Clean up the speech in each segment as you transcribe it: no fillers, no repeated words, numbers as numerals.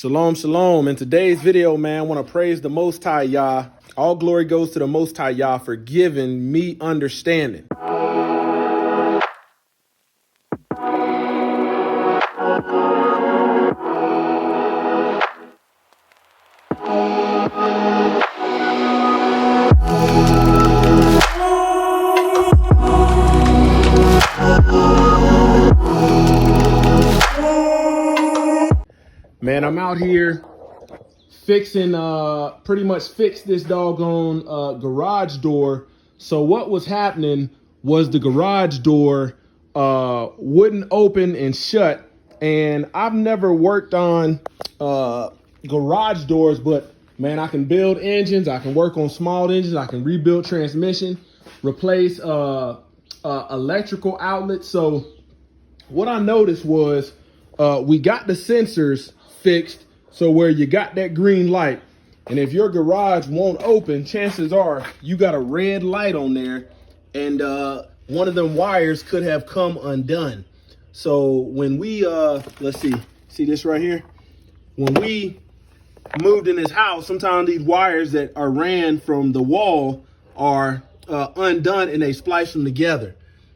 Shalom, shalom. In today's video, man, I want to praise the Most High Yah. All glory goes to the Most High Yah for giving me understanding. Man, I'm out here fixing, pretty much fixed this doggone garage door. So what was happening was the garage door wouldn't open and shut. And I've never worked on garage doors, but man, I can build engines. I can work on small engines. I can rebuild transmission, replace electrical outlets. So what I noticed was we got the sensors fixed, so where you got that green light, and if your garage won't open, chances are you got a red light on there, and one of them wires could have come undone. So when we let's see this right here, when we moved in this house, sometimes these wires that are ran from the wall are undone and they splice them together.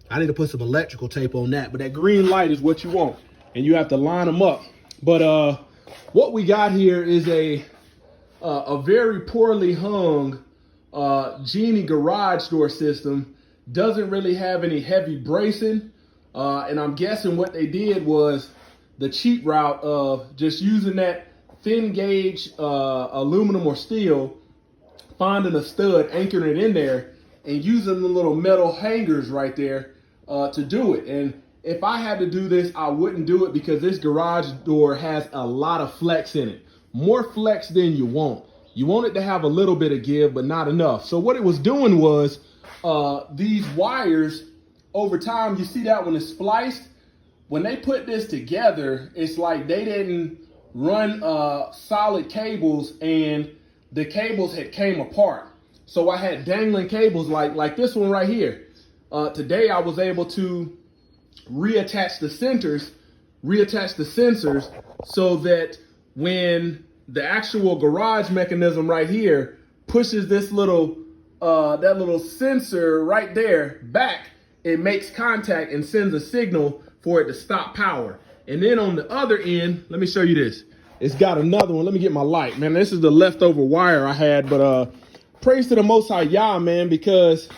I need to put some electrical tape on that, but that green light is what you want, and you have to line them up. But what we got here is a very poorly hung Genie garage door system. Doesn't really have any heavy bracing, and I'm guessing what they did was the cheap route of just using that thin gauge aluminum or steel, finding a stud, anchoring it in there, and using the little metal hangers right there to do it. And if I had to do this, I wouldn't do it because this garage door has a lot of flex in it. More flex than you want. You want it to have a little bit of give, but not enough. So what it was doing was these wires, over time, you see that when it's spliced, when they put this together, it's like they didn't run solid cables and the cables had came apart. So I had dangling cables like this one right here. Today I was able to reattach the sensors so that when the actual garage mechanism right here pushes this little that little sensor right there back, it makes contact and sends a signal for it to stop power. And then on the other end, let me show you this. It's got another one. Let me get my light, man. This is the leftover wire I had, but praise to the Most High Yah, man, because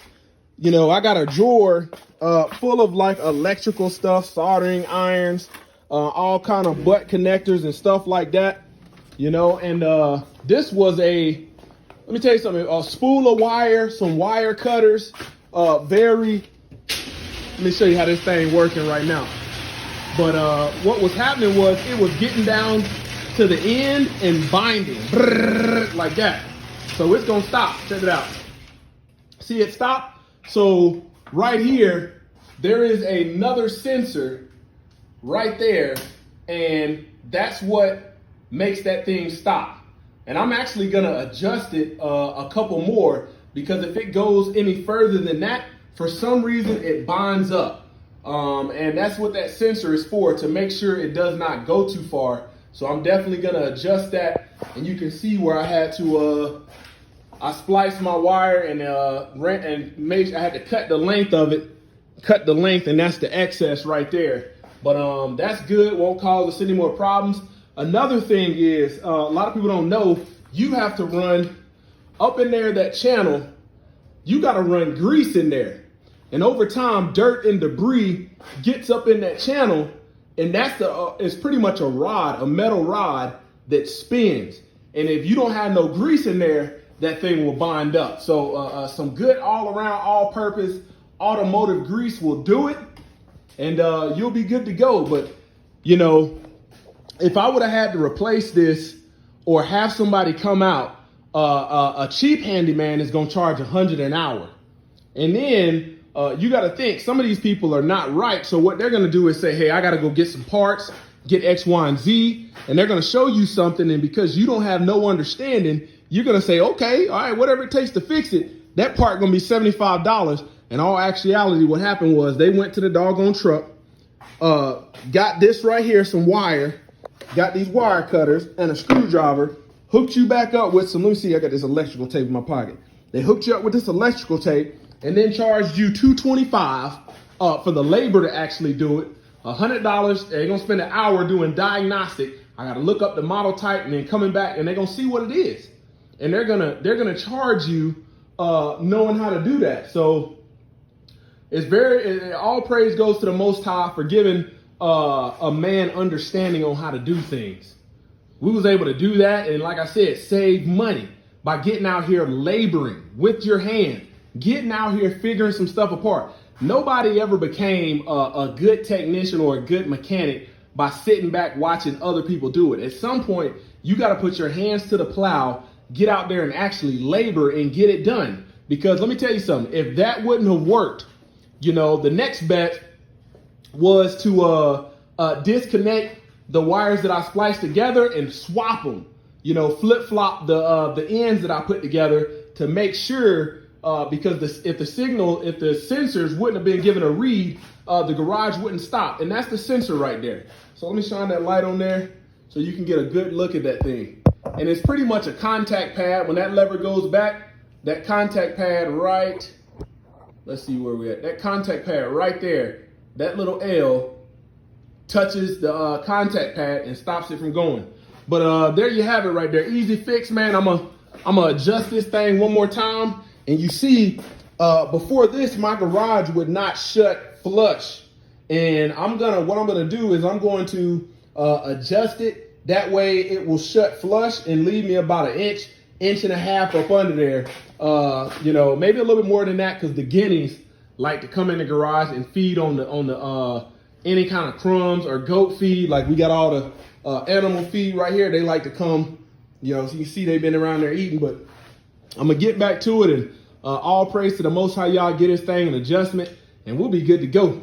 you know, I got a drawer full of like electrical stuff, soldering irons, all kind of butt connectors and stuff like that, you know. And this was let me tell you something, a spool of wire, some wire cutters, let me show you how this thing working right now. But what was happening was it was getting down to the end and binding like that. So it's gonna stop. Check it out. See it stop? So right here, there is another sensor right there, and that's what makes that thing stop. And I'm actually gonna adjust it a couple more, because if it goes any further than that, for some reason it binds up. And that's what that sensor is for, to make sure it does not go too far. So I'm definitely gonna adjust that, and you can see where I had to I spliced my wire and I had to cut the length of it, and that's the excess right there. But that's good, won't cause us any more problems. Another thing is, a lot of people don't know, you have to run up in there, that channel, you gotta run grease in there. And over time, dirt and debris gets up in that channel, and that's it's pretty much a rod, a metal rod that spins. And if you don't have no grease in there, that thing will bind up. So some good all-around, all-purpose automotive grease will do it, and you'll be good to go. But you know, if I would have had to replace this or have somebody come out, a cheap handyman is going to charge $100 an hour. And then you got to think, some of these people are not right. So what they're going to do is say, hey, I got to go get some parts, get X, Y, and Z, and they're going to show you something. And because you don't have no understanding, you're going to say, okay, all right, whatever it takes to fix it, that part going to be $75. In all actuality, what happened was they went to the doggone truck, got this right here, some wire, got these wire cutters and a screwdriver, hooked you back up with some, let me see, I got this electrical tape in my pocket. They hooked you up with this electrical tape and then charged you $225 for the labor to actually do it. $100, they're gonna spend an hour doing diagnostic. I gotta look up the model type and then coming back and they're gonna see what it is. And they're gonna charge you knowing how to do that. So it's all praise goes to the Most High for giving a man understanding on how to do things. We was able to do that, and like I said, save money by getting out here laboring with your hand, getting out here figuring some stuff apart. Nobody ever became a good technician or a good mechanic by sitting back watching other people do it. At some point, you got to put your hands to the plow, get out there and actually labor and get it done. Because let me tell you something, if that wouldn't have worked, you know, the next bet was to disconnect the wires that I spliced together and swap them, you know, flip-flop the ends that I put together to make sure, because if the sensors wouldn't have been given a read, the garage wouldn't stop. And that's the sensor right there. So let me shine that light on there so you can get a good look at that thing. And it's pretty much a contact pad. When that lever goes back, that contact pad right, let's see where we're at. That contact pad right there, that little L touches the contact pad and stops it from going. But there you have it right there. Easy fix, man. I'm gonna adjust this thing one more time. And you see, before this, my garage would not shut flush. And what I'm gonna do is I'm going to adjust it. That way it will shut flush and leave me about an inch and a half up under there. You know, maybe a little bit more than that, because the guineas like to come in the garage and feed on the any kind of crumbs or goat feed. Like we got all the animal feed right here. They like to come, you know, so you see they've been around there eating. But I'm gonna get back to it, and all praise to the Most High. Y'all get this thing an adjustment and we'll be good to go.